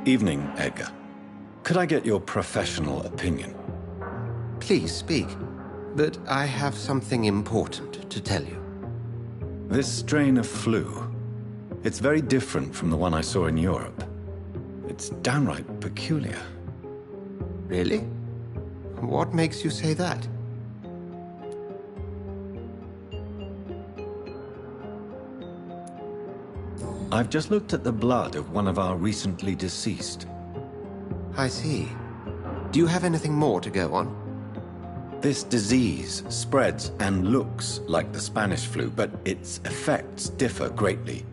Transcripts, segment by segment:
Evening, Edgar. Could I get your professional opinion? Please speak, but I have something important to tell you. This strain of flu, it's very different from the one I saw in Europe. It's downright peculiar. Really? What makes you say that? I've just looked at the blood of one of our recently deceased. I see. Do you have anything more to go on? This disease spreads and looks like the Spanish flu, but its effects differ greatly.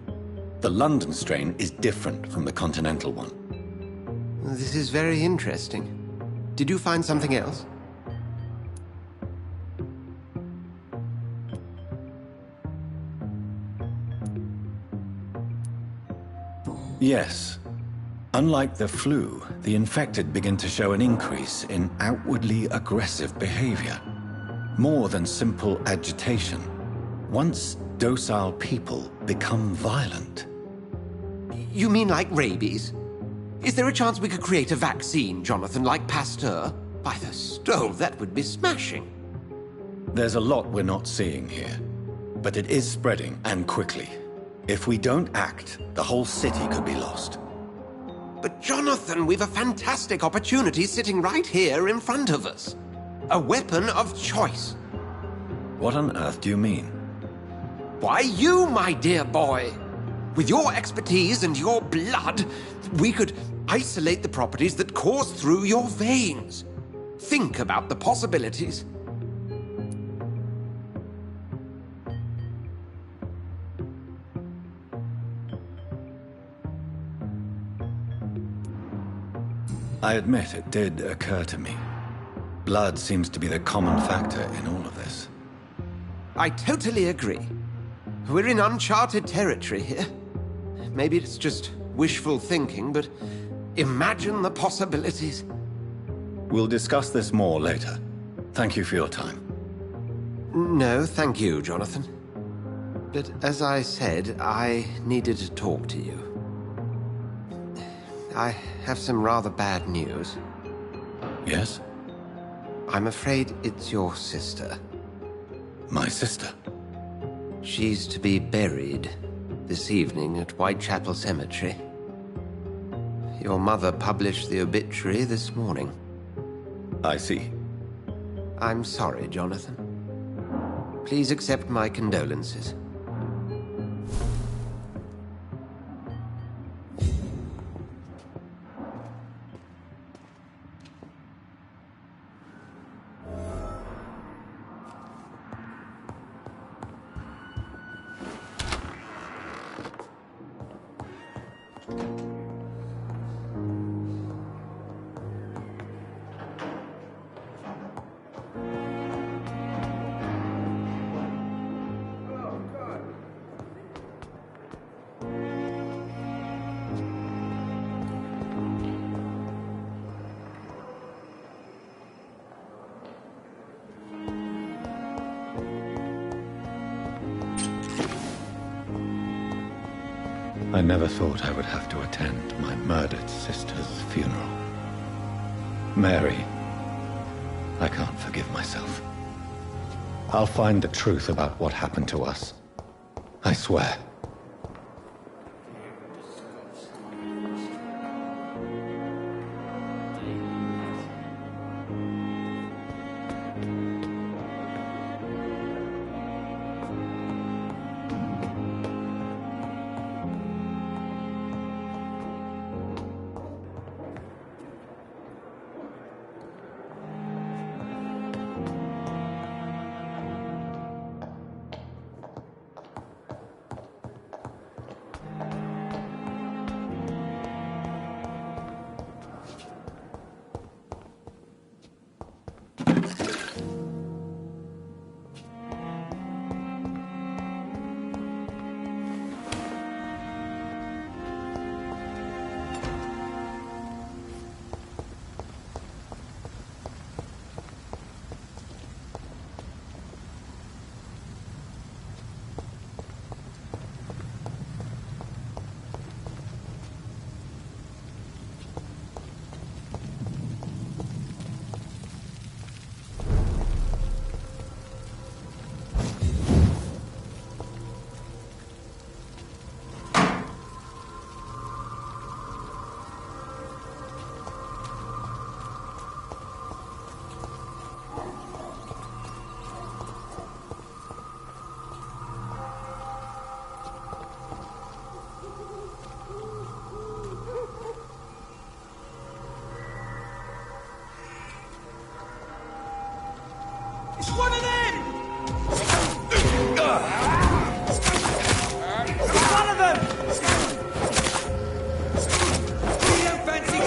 The London strain is different from the continental one. This is very interesting. Did you find something else? Yes. Unlike the flu, the infected begin to show an increase in outwardly aggressive behavior. More than simple agitation. Once docile people become violent. You mean like rabies? Is there a chance we could create a vaccine, Jonathan, like Pasteur? By the stove, that would be smashing. There's a lot we're not seeing here. But it is spreading, and quickly. If we don't act, the whole city could be lost. But Jonathan, we've a fantastic opportunity sitting right here in front of us. A weapon of choice. What on earth do you mean? Why, you, my dear boy. With your expertise and your blood, we could isolate the properties that course through your veins. Think about the possibilities. I admit it did occur to me. Blood seems to be the common factor in all of this. I totally agree. We're in uncharted territory here. Maybe it's just wishful thinking, but imagine the possibilities. We'll discuss this more later. Thank you for your time. No, thank you, Jonathan. But as I said, I needed to talk to you. I have some rather bad news. Yes? I'm afraid it's your sister. My sister? She's to be buried this evening at Whitechapel Cemetery. Your mother published the obituary this morning. I see. I'm sorry, Jonathan. Please accept my condolences. I never thought I would have to attend my murdered sister's funeral. Mary, I can't forgive myself. I'll find the truth about what happened to us. I swear. It's one of them! It's one of them! You don't fancy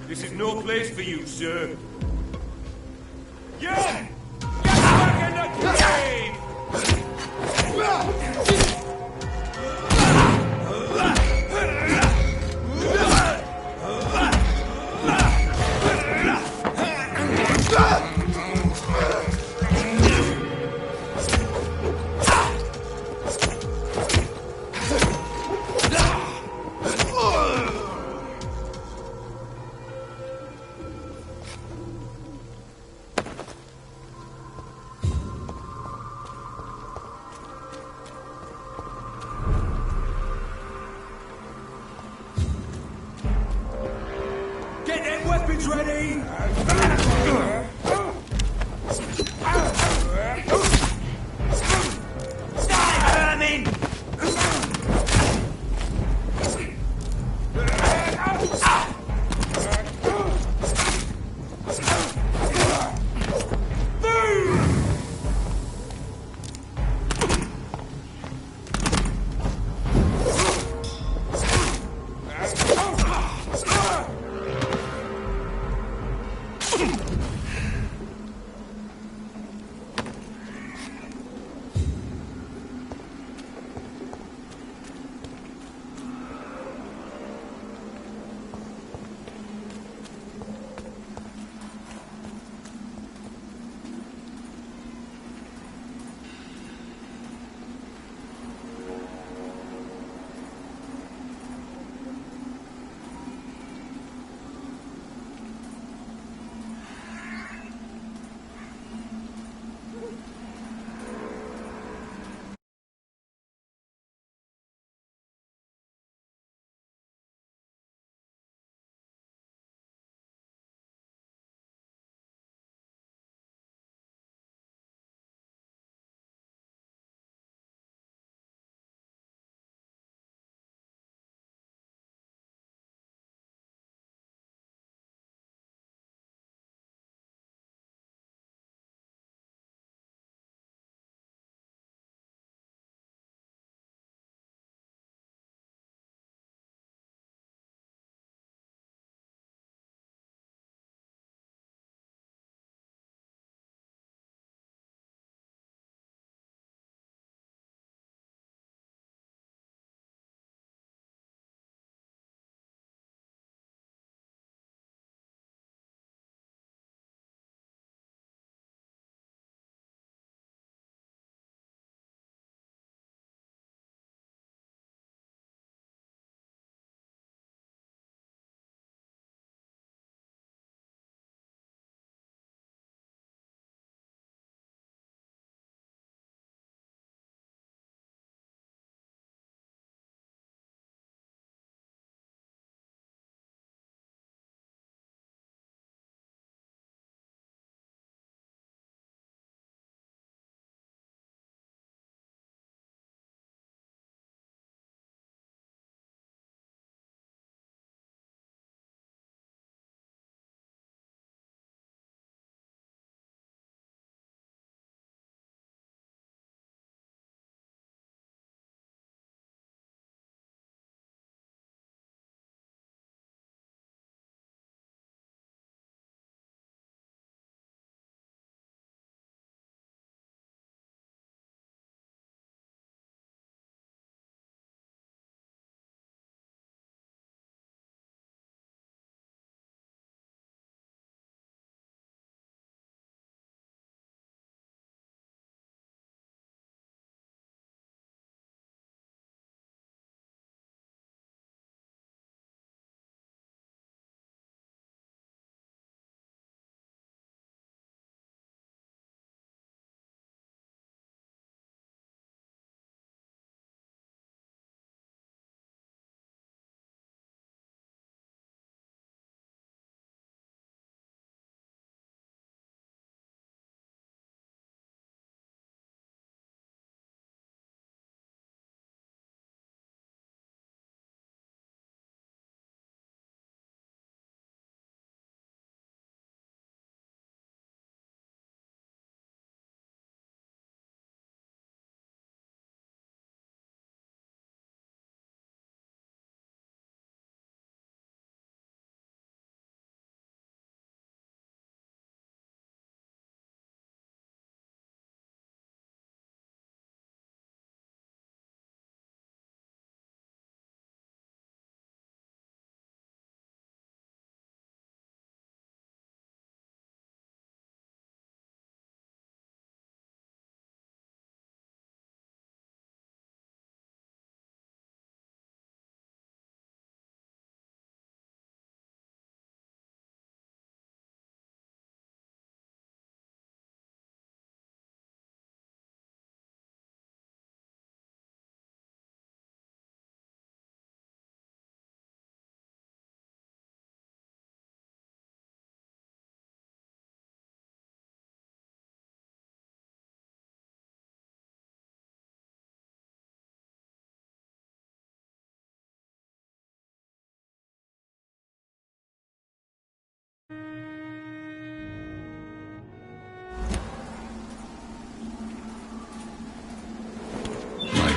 This is no place for you, sir. Yeah! Get back in the cave! Get them weapons ready! Start vermin!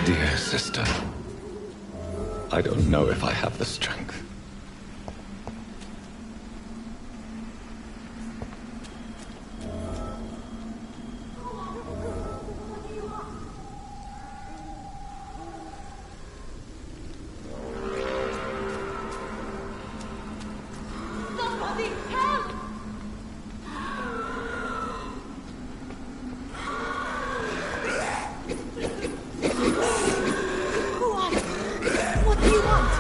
dear sister. I don't know if I have the strength. Somebody help! Who are you? What do you want?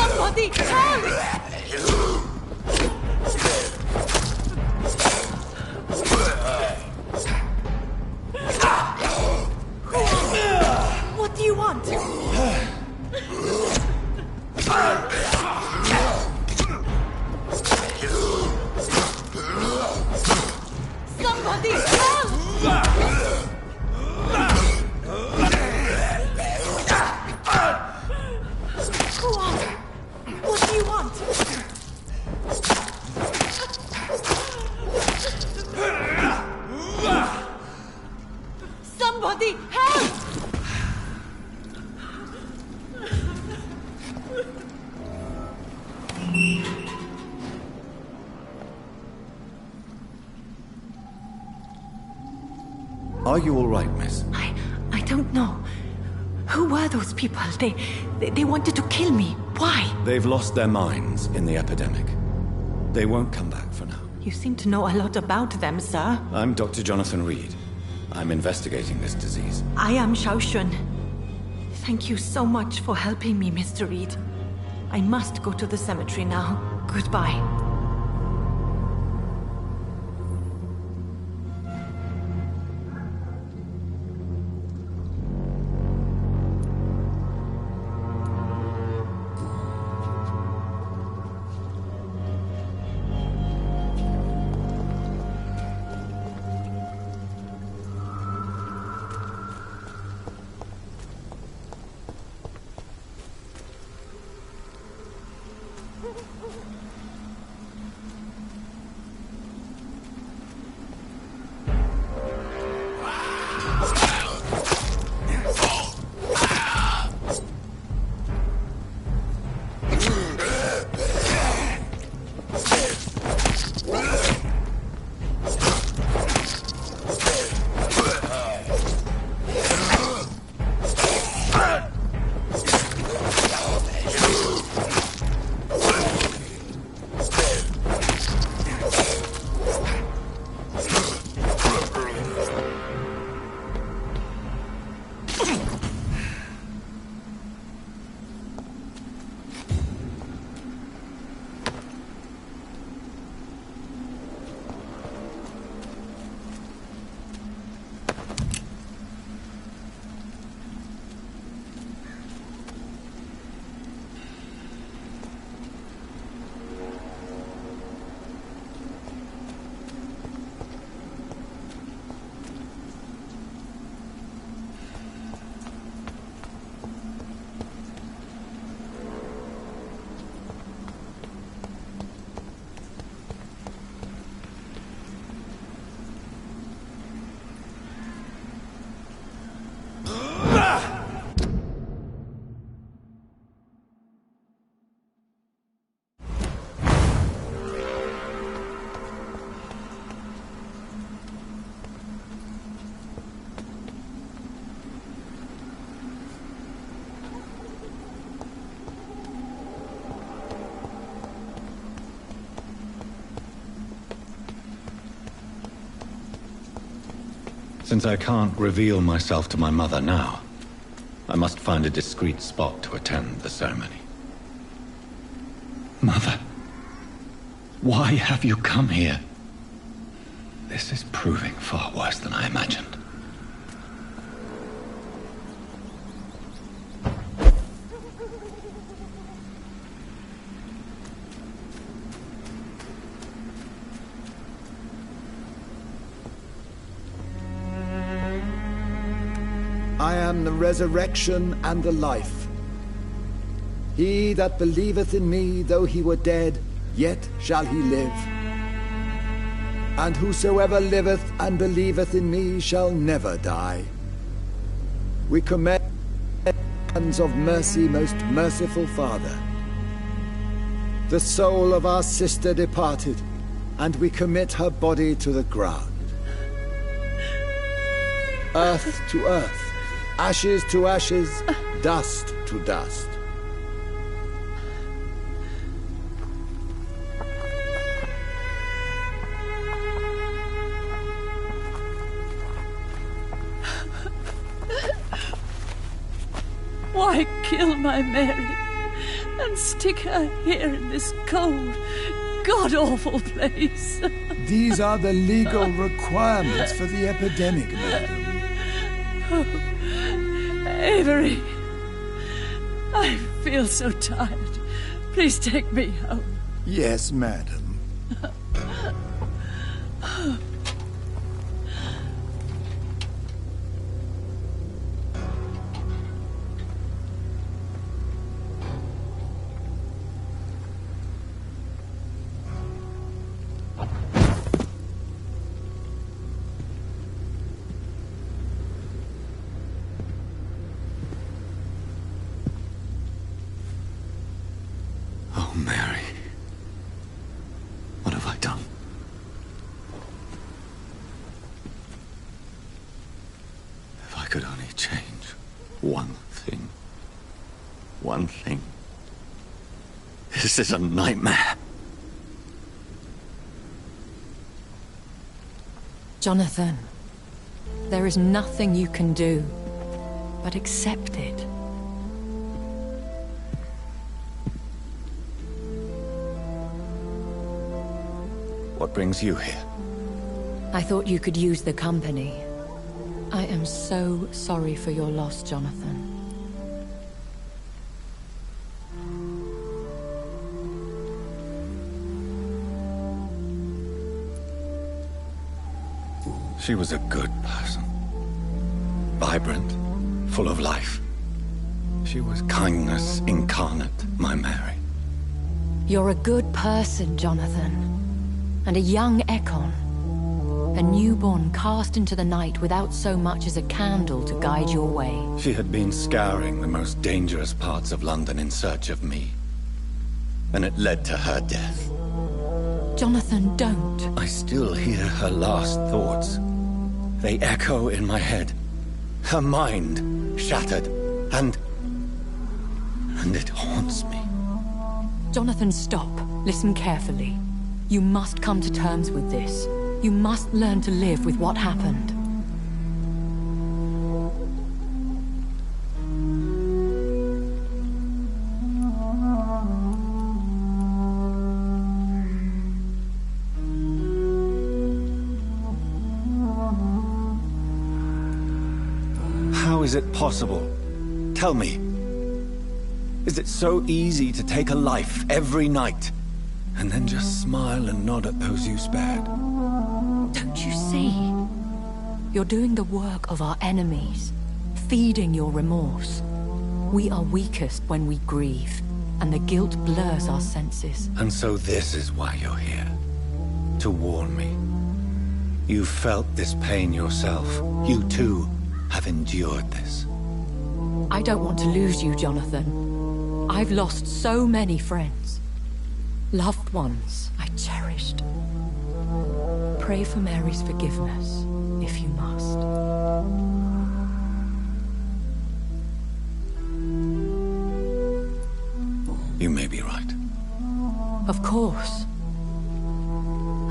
Somebody help! What do you want? Somebody help! Who are you? What do you want? Somebody help! Are you all right, miss? I don't know. Who were those people? They wanted to kill me. Why? They've lost their minds in the epidemic. They won't come back for now. You seem to know a lot about them, sir. I'm Dr. Jonathan Reed. I'm investigating this disease. I am Xiaoxun. Thank you so much for helping me, Mr. Reed. I must go to the cemetery now. Goodbye. Since I can't reveal myself to my mother now, I must find a discreet spot to attend the ceremony. Mother, why have you come here? This is proving far worse than I imagined. I am the resurrection and the life. He that believeth in me, though he were dead, yet shall he live. and whosoever liveth and believeth in me shall never die. We commend the hands of mercy, most merciful Father. The soul of our sister departed, and we commit her body to the ground. Earth to earth, ashes to ashes, dust to dust. Why kill my Mary and stick her here in this cold, god-awful place? These are the legal requirements for the epidemic, madam. Oh, Avery, I feel so tired. Please take me home. Yes, madam. Oh, Mary. What have I done? If I could only change one thing. One thing. This is a nightmare. Jonathan, there is nothing you can do but accept it. What brings you here? I thought you could use the company. I am so sorry for your loss, Jonathan. She was a good person. Vibrant, full of life. She was kindness incarnate, my Mary. You're a good person, Jonathan. And a young Ekon. A newborn cast into the night without so much as a candle to guide your way. She had been scouring the most dangerous parts of London in search of me. And it led to her death. Jonathan, don't. I still hear her last thoughts. They echo in my head. Her mind shattered, and it haunts me. Jonathan, stop. Listen carefully. You must come to terms with this. You must learn to live with what happened. How is it possible? Tell me. Is it so easy to take a life every night? And then just smile and nod at those you spared? Don't you see? You're doing the work of our enemies, feeding your remorse. We are weakest when we grieve, and the guilt blurs our senses. And so this is why you're here. To warn me. You felt this pain yourself. You too have endured this. I don't want to lose you, Jonathan. I've lost so many friends. Loved ones I cherished. Pray for Mary's forgiveness, if you must. You may be right. Of course.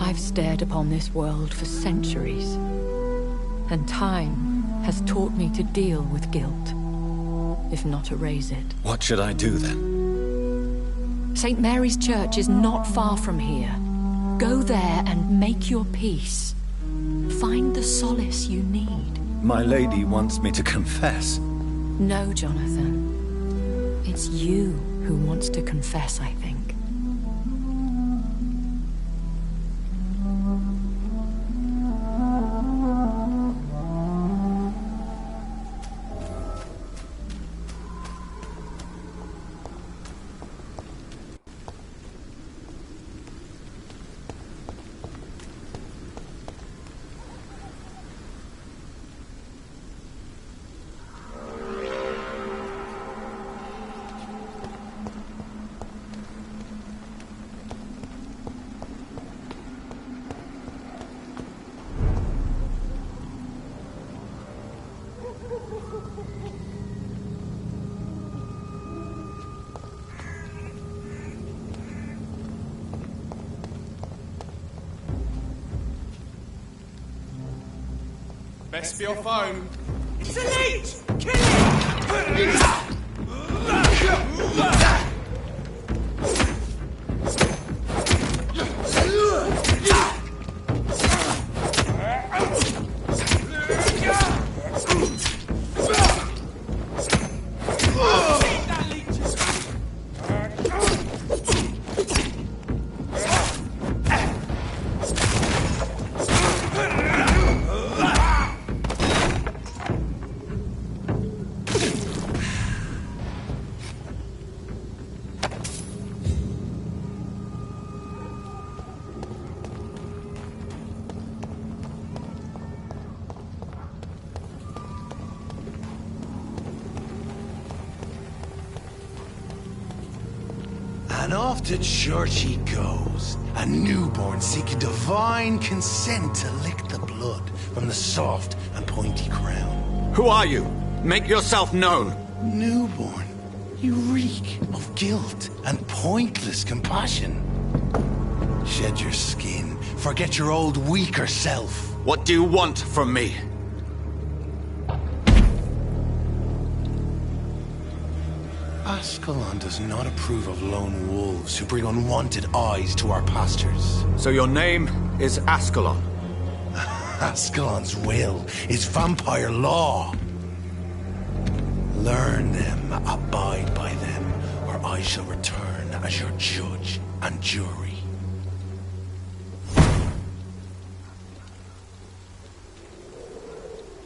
I've stared upon this world for centuries, and time has taught me to deal with guilt, if not erase it. What should I do then? St. Mary's Church is not far from here. Go there and make your peace. Find the solace you need. My lady wants me to confess. No, Jonathan. It's you who wants to confess, I think. Best be your phone. It's a leech! Kill it! And off to church he goes, a newborn seeking divine consent to lick the blood from the soft and pointy crown. Who are you? Make yourself known. Newborn, you reek of guilt and pointless compassion. Shed your skin, forget your old weaker self. What do you want from me? Ascalon does not approve of lone wolves who bring unwanted eyes to our pastures. So your name is Ascalon? Ascalon's will is vampire law. Learn them, abide by them, or I shall return as your judge and jury.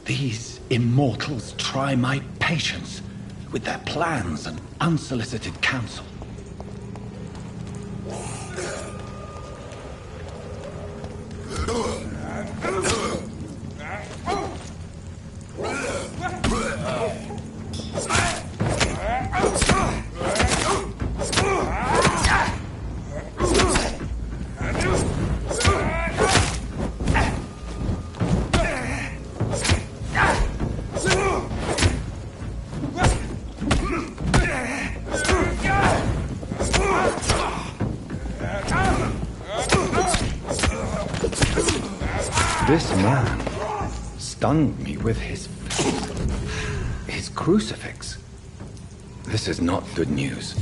These immortals try my patience with their plans and unsolicited counsel. This man stunned me with his crucifix. This is not good news.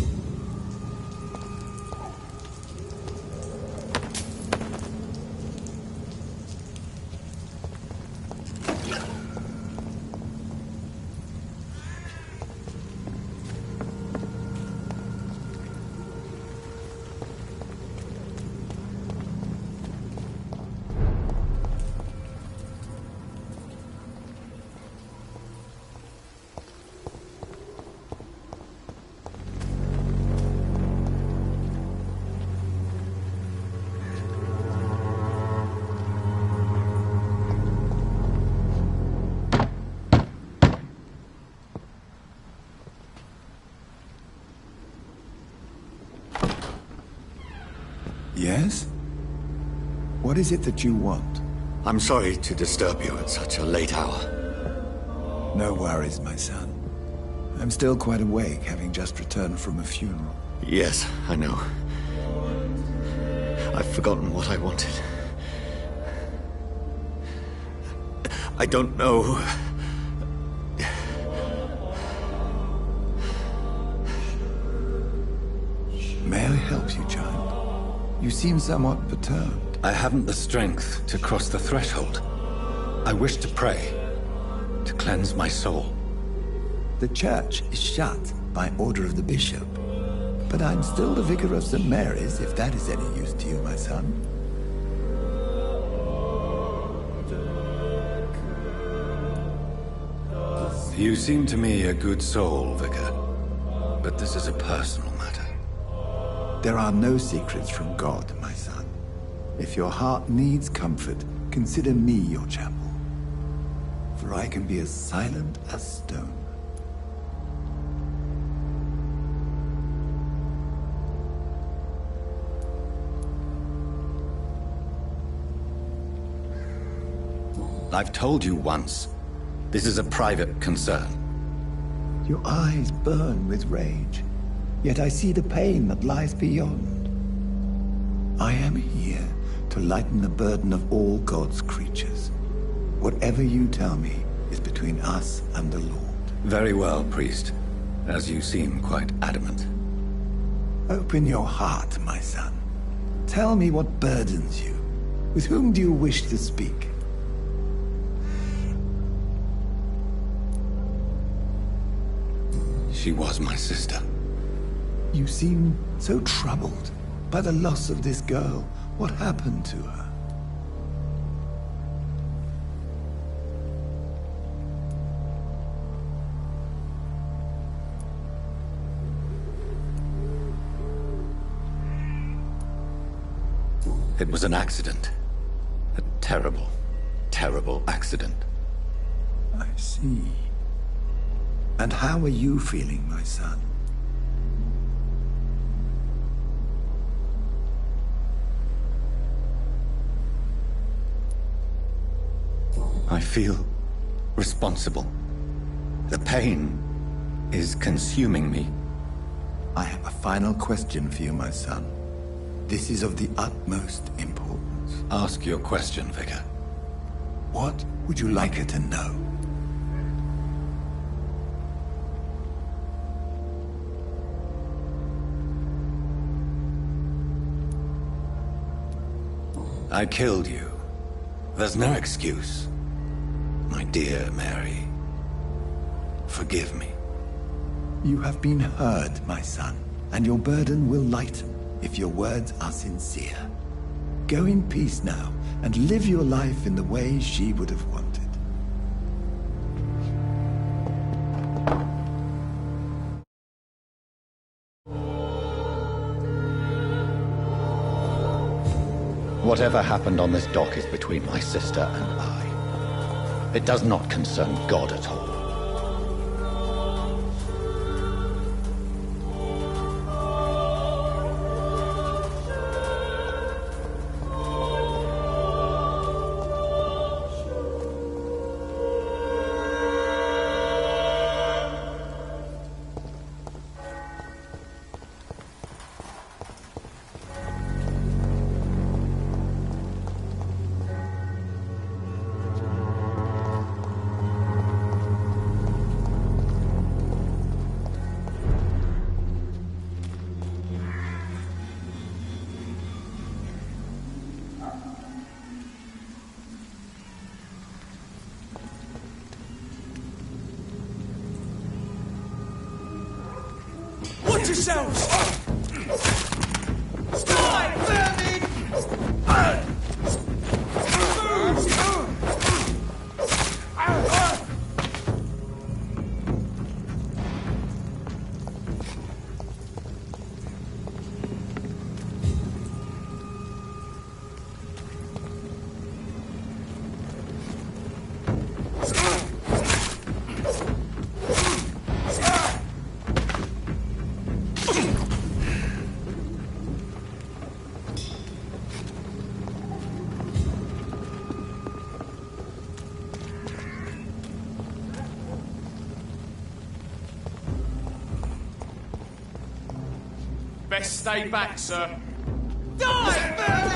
Yes? What is it that you want? I'm sorry to disturb you at such a late hour. No worries, my son. I'm still quite awake, having just returned from a funeral. Yes, I know. I've forgotten what I wanted. I don't know. May I help you, child? You seem somewhat perturbed. I haven't the strength to cross the threshold. I wish to pray, to cleanse my soul. The church is shut by order of the bishop. But I'm still the vicar of St. Mary's, if that is any use to you, my son. You seem to me a good soul, Vicar. But this is a personal matter. There are no secrets from God, my son. If your heart needs comfort, consider me your chapel. For I can be as silent as stone. I've told you once, this is a private concern. Your eyes burn with rage, yet I see the pain that lies beyond. I am here to lighten the burden of all God's creatures. Whatever you tell me is between us and the Lord. Very well, priest. As you seem quite adamant. Open your heart, my son. Tell me what burdens you. With whom do you wish to speak? She was my sister. You seem so troubled by the loss of this girl. What happened to her? It was an accident. A terrible, terrible accident. I see. And how are you feeling, my son? I feel responsible. The pain is consuming me. I have a final question for you, my son. This is of the utmost importance. Ask your question, Vicar. What would you like her to know? I killed you. There's no excuse. My dear Mary, forgive me. You have been heard, my son, and your burden will lighten if your words are sincere. Go in peace now, and live your life in the way she would have wanted. Whatever happened on this dock is between my sister and I. It does not concern God at all. Watch yourselves! Die, vermin! Best stay back, sir. Die, vermin!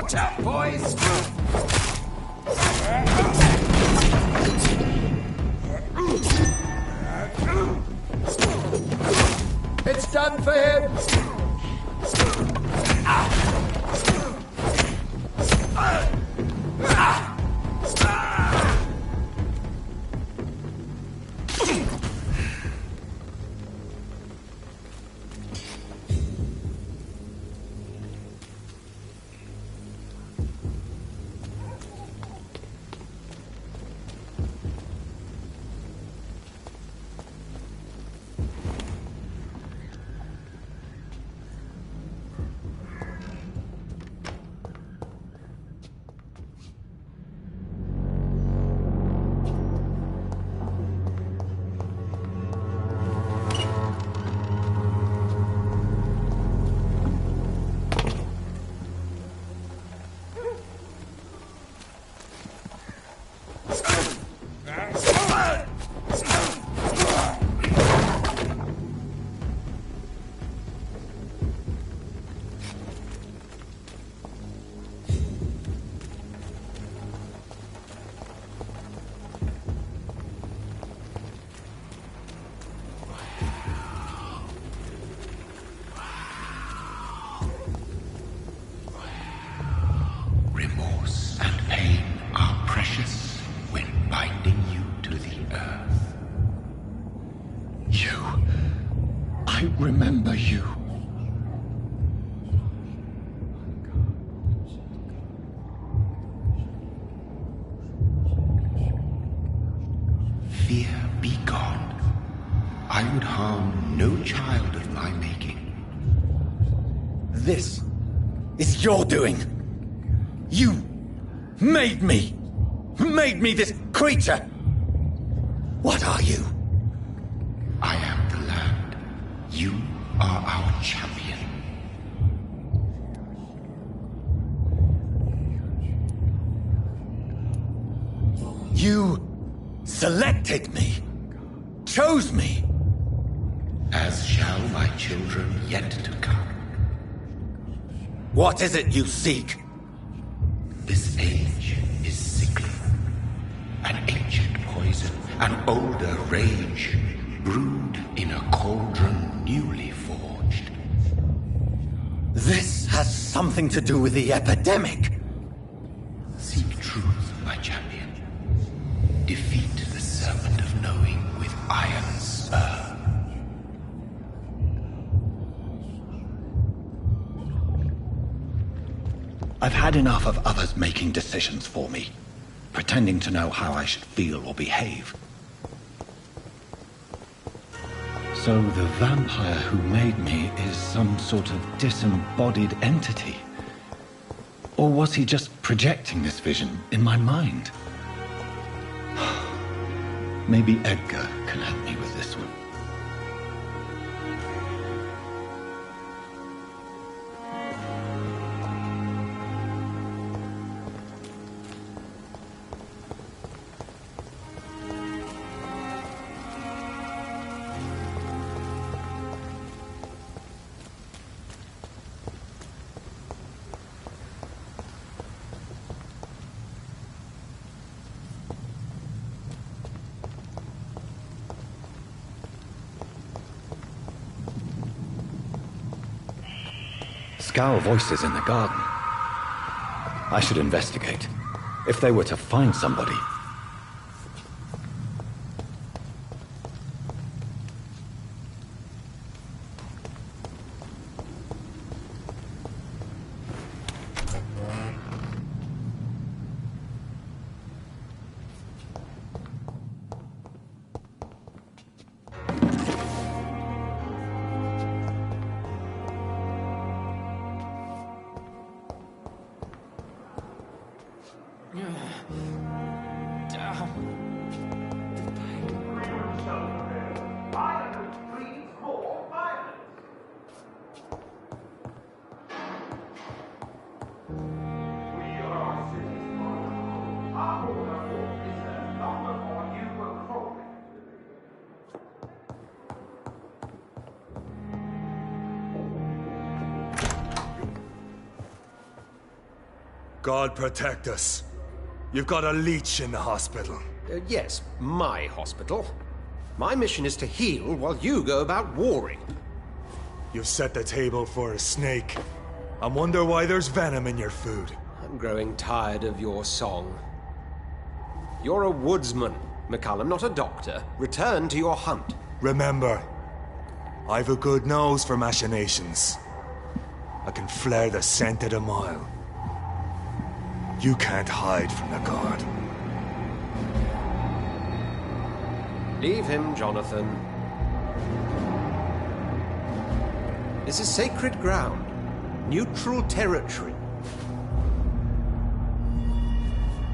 Watch out, boys! It's done for him! Remorse and pain are precious when binding you to the earth. You. I remember you. Fear be gone. I would harm no child of my making. This is your doing. You made me this creature. What are you? I am the land. You are our champion. You selected me, chose me. As shall my children yet to come. What is it you seek? This age is sickly. An ancient poison, an older rage, brewed in a cauldron newly forged. This has something to do with the epidemic. Seek truth, my champion. Defeat the serpent of knowing with iron spur. I've had enough of others making decisions for me, pretending to know how I should feel or behave. So the vampire who made me is some sort of disembodied entity? Or was he just projecting this vision in my mind? Maybe Edgar can help me with this one. Scowl voices in the garden. I should investigate. If they were to find somebody. God protect us. You've got a leech in the hospital. Yes, my hospital. My mission is to heal while you go about warring. You've set the table for a snake. I wonder why there's venom in your food. I'm growing tired of your song. You're a woodsman, McCullum, not a doctor. Return to your hunt. Remember, I've a good nose for machinations. I can flare the scent at a mile. You can't hide from the guard. Leave him, Jonathan. This is sacred ground. Neutral territory.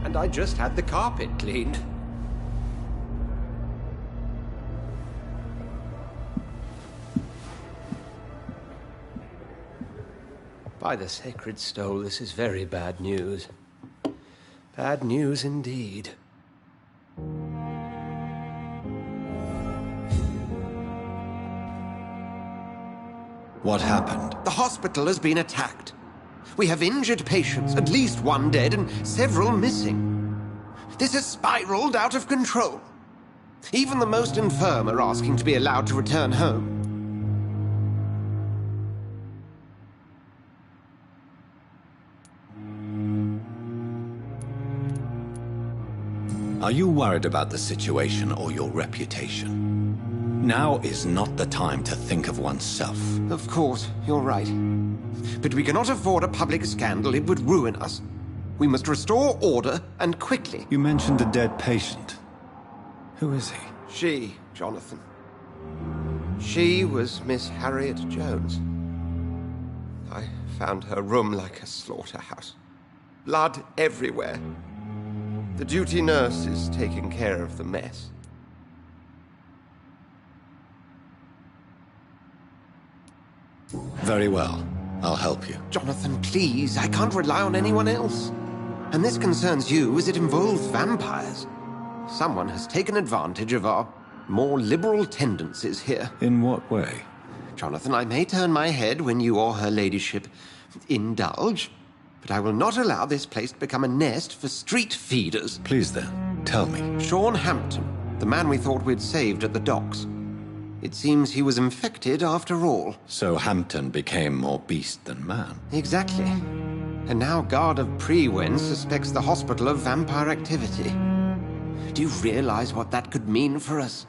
And I just had the carpet cleaned. By the sacred stole, this is very bad news. Bad news indeed. What happened? The hospital has been attacked. We have injured patients, at least one dead and several missing. This has spiraled out of control. Even the most infirm are asking to be allowed to return home. Are you worried about the situation or your reputation? Now is not the time to think of oneself. Of course, you're right. But we cannot afford a public scandal. It would ruin us. We must restore order, and quickly. You mentioned a dead patient. Who is he? She, Jonathan. She was Miss Harriet Jones. I found her room like a slaughterhouse. Blood everywhere. The duty nurse is taking care of the mess. Very well. I'll help you. Jonathan, please. I can't rely on anyone else. And this concerns you as it involves vampires. Someone has taken advantage of our more liberal tendencies here. In what way? Jonathan, I may turn my head when you or her ladyship indulge, but I will not allow this place to become a nest for street feeders. Please then, tell me. Sean Hampton, the man we thought we'd saved at the docks. It seems he was infected after all. So Hampton became more beast than man. Exactly. And now Guard of Prewen suspects the hospital of vampire activity. Do you realize what that could mean for us?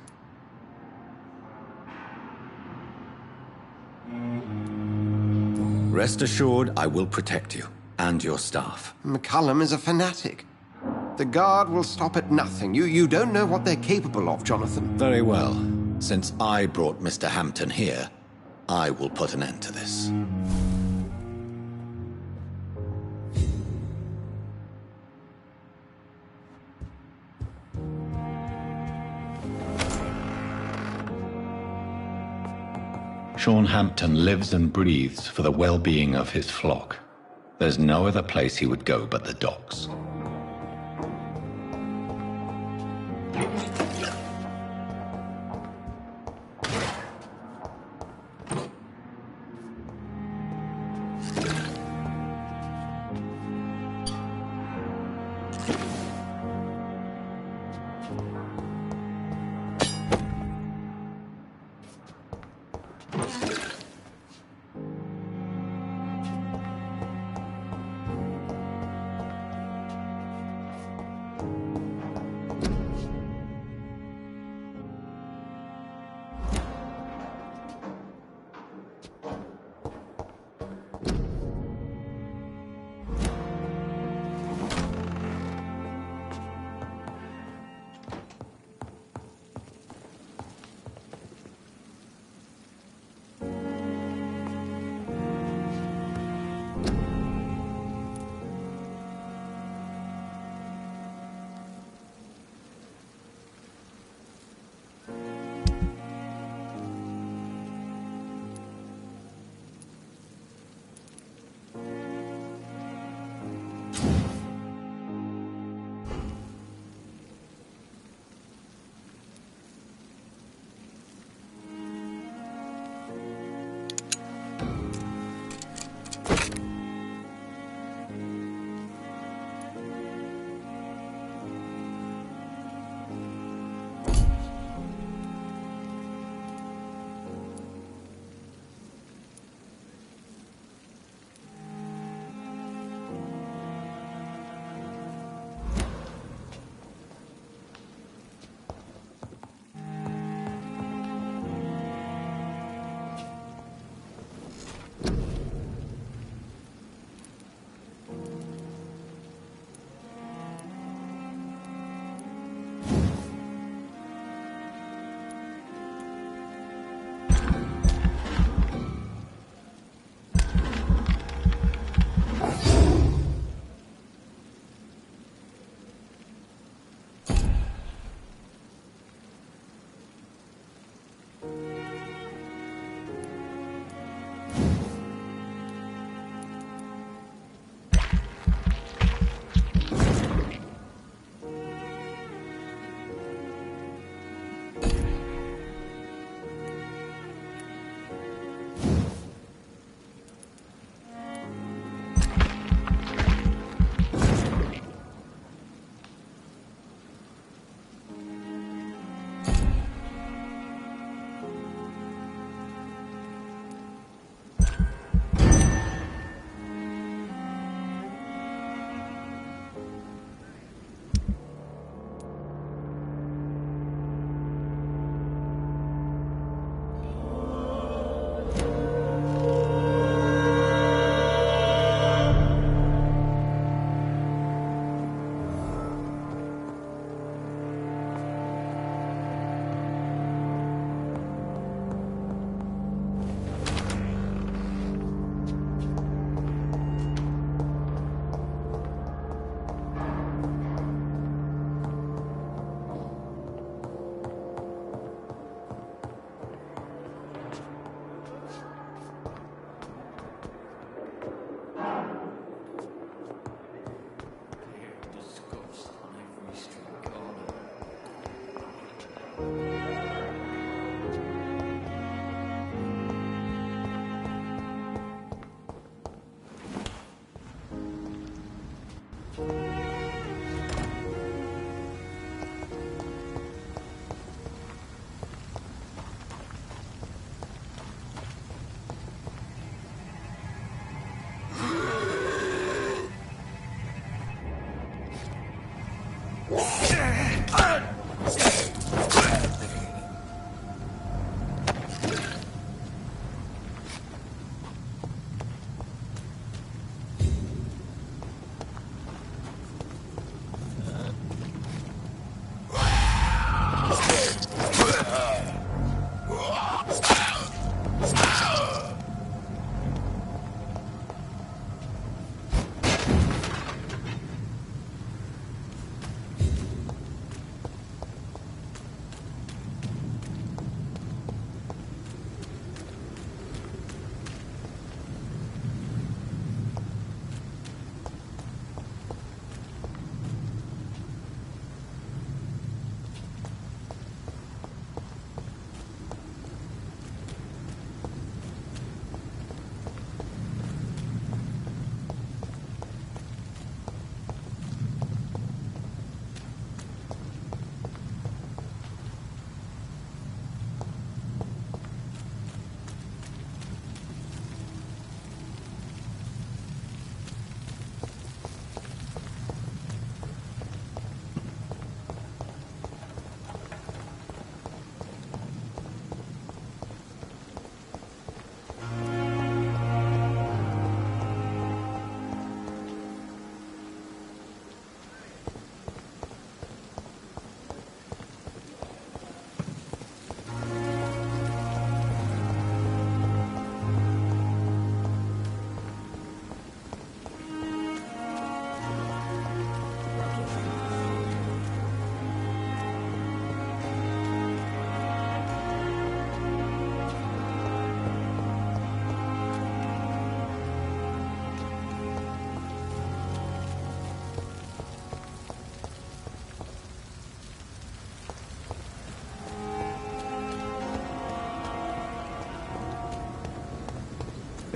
Rest assured, I will protect you and your staff. McCullum is a fanatic. The Guard will stop at nothing. You don't know what they're capable of, Jonathan. Very well. Since I brought Mr. Hampton here, I will put an end to this. Sean Hampton lives and breathes for the well-being of his flock. There's no other place he would go but the docks.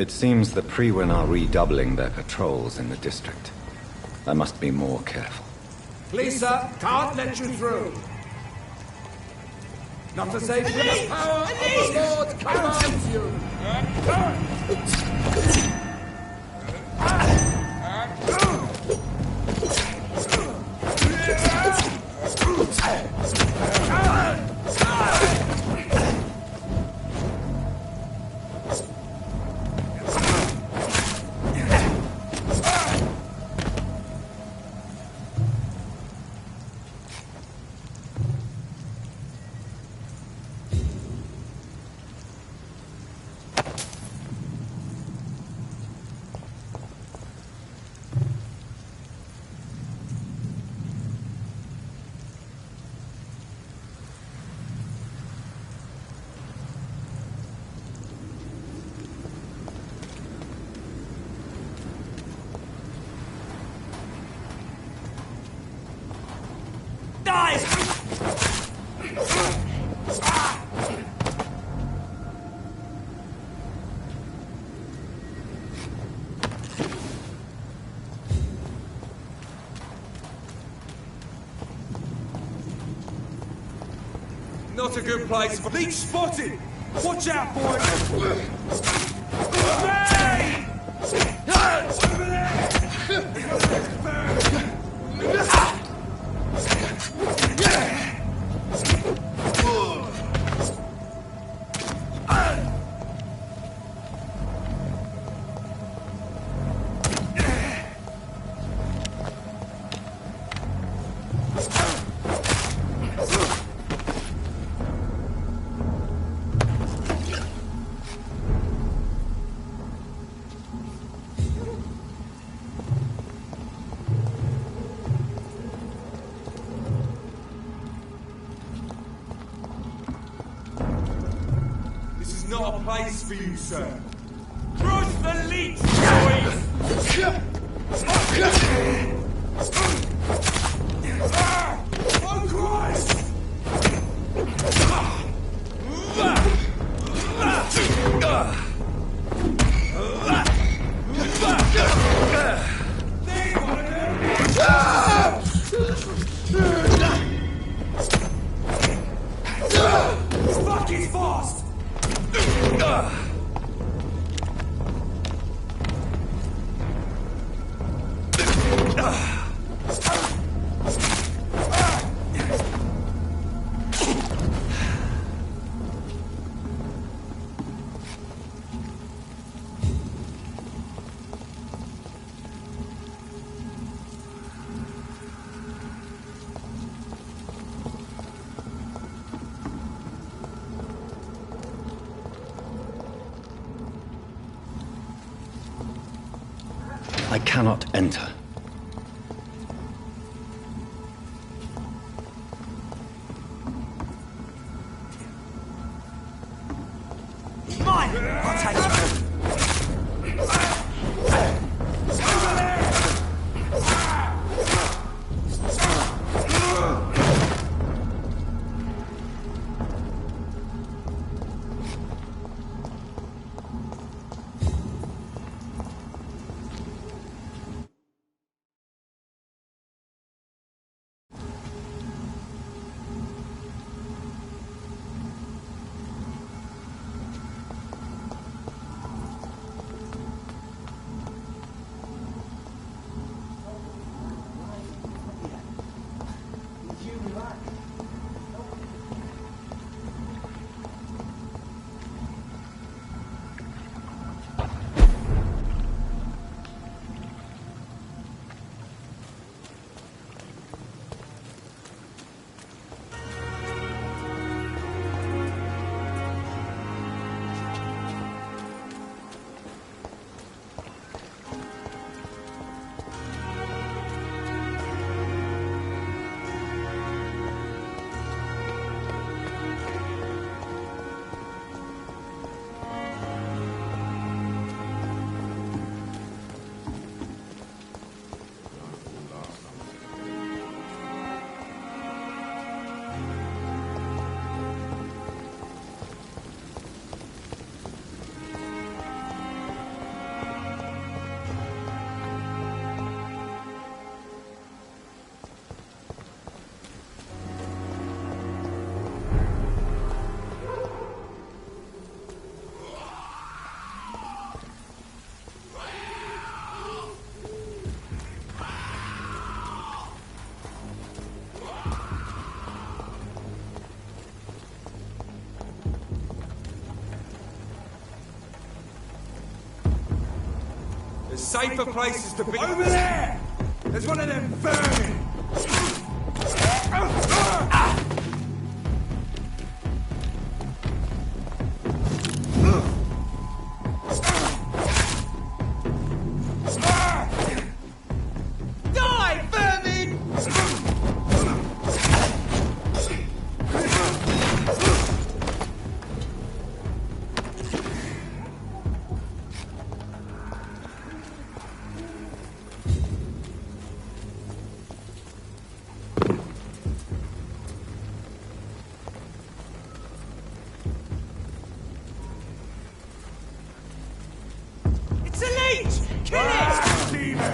It seems the Priwen are redoubling their patrols in the district. I must be more careful. Please, sir, can't let you through. Not to say the power of the Lord commands you. Not a good place for leech spotted! Watch out, boys! Hey! Over not a place for you, sir. Crush the leech, boys! Oh, Christ! Fuck, he's fast! I cannot enter. Mine! I'll take it. There's safer places to be. Over there! There's one of them vermin! Die, vermin! It's a leech! Kill it! Demon!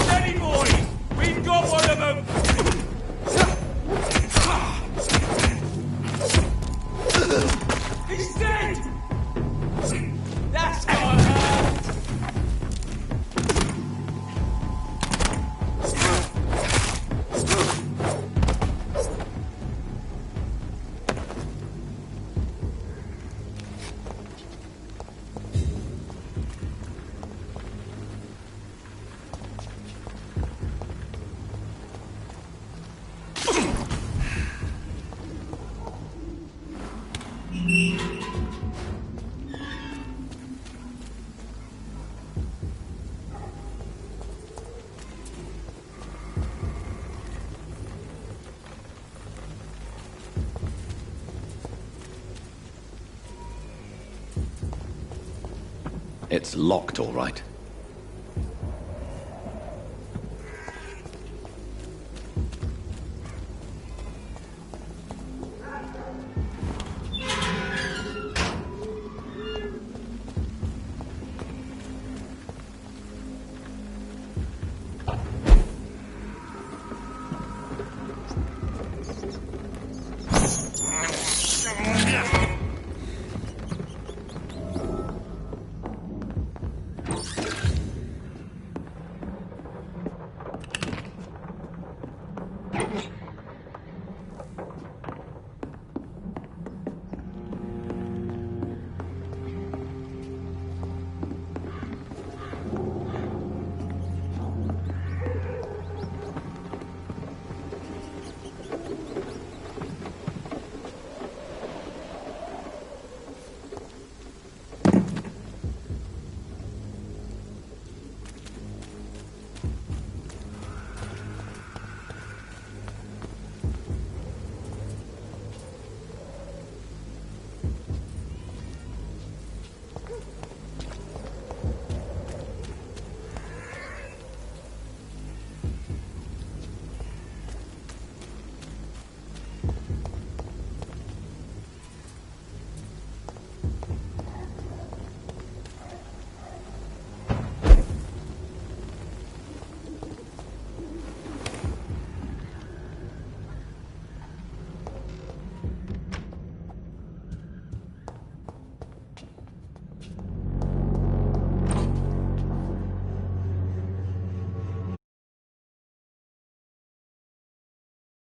Steady, boys! We've got one of them! He's dead! That's gotta hurt! It's locked, all right.